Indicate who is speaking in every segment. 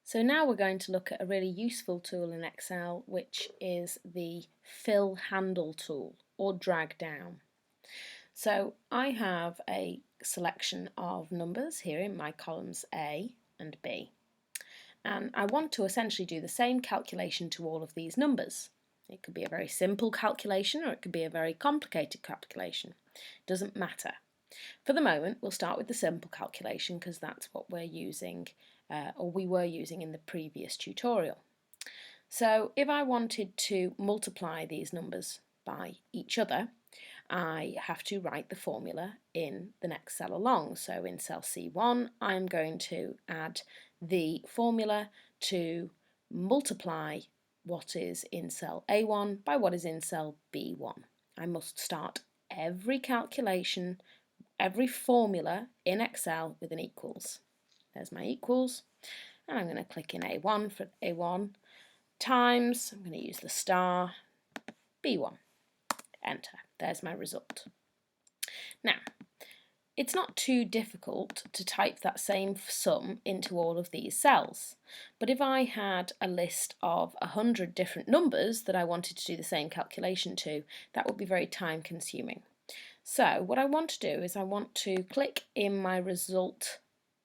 Speaker 1: So now we're going to look at a really useful tool in Excel, which is the fill handle tool, or drag down. So I have a selection of numbers here in my columns A and B, and I want to essentially do the same calculation to all of these numbers. It could be a very simple calculation or it could be a very complicated calculation. It doesn't matter. For the moment, we'll start with the simple calculation because that's what we're using, or we were using in the previous tutorial. So if I wanted to multiply these numbers by each other, I have to write the formula in the next cell along. So in cell C1, I'm going to add the formula to multiply what is in cell A1 by what is in cell B1. I must start every calculation, every formula in Excel with an equals. There's my equals, and I'm going to click in A1 for A1 times, I'm going to use the star, B1. Enter. There's my result. Now, it's not too difficult to type that same sum into all of these cells, but if I had a list of 100 different numbers that I wanted to do the same calculation to, that would be very time consuming. So what I want to do is I want to click in my result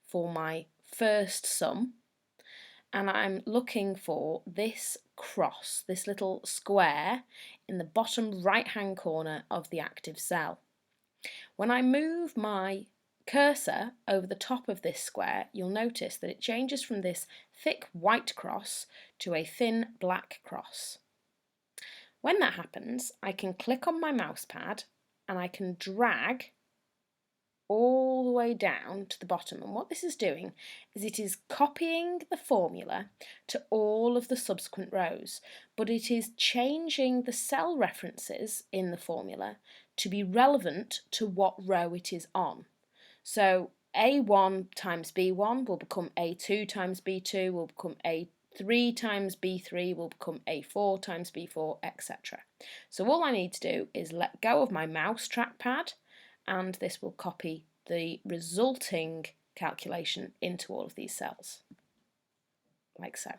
Speaker 1: for my first sum, and I'm looking for this cross, this little square in the bottom right hand corner of the active cell. When I move my cursor over the top of this square, you'll notice that it changes from this thick white cross to a thin black cross. When that happens, I can click on my mouse pad and I can drag all the way down to the bottom, and what this is doing is it is copying the formula to all of the subsequent rows, but it is changing the cell references in the formula to be relevant to what row it is on. So A1 times B1 will become A2 times B2, will become A3 times B3, will become A4 times B4, etc. So all I need to do is let go of my mouse trackpad, and this will copy the resulting calculation into all of these cells, like so.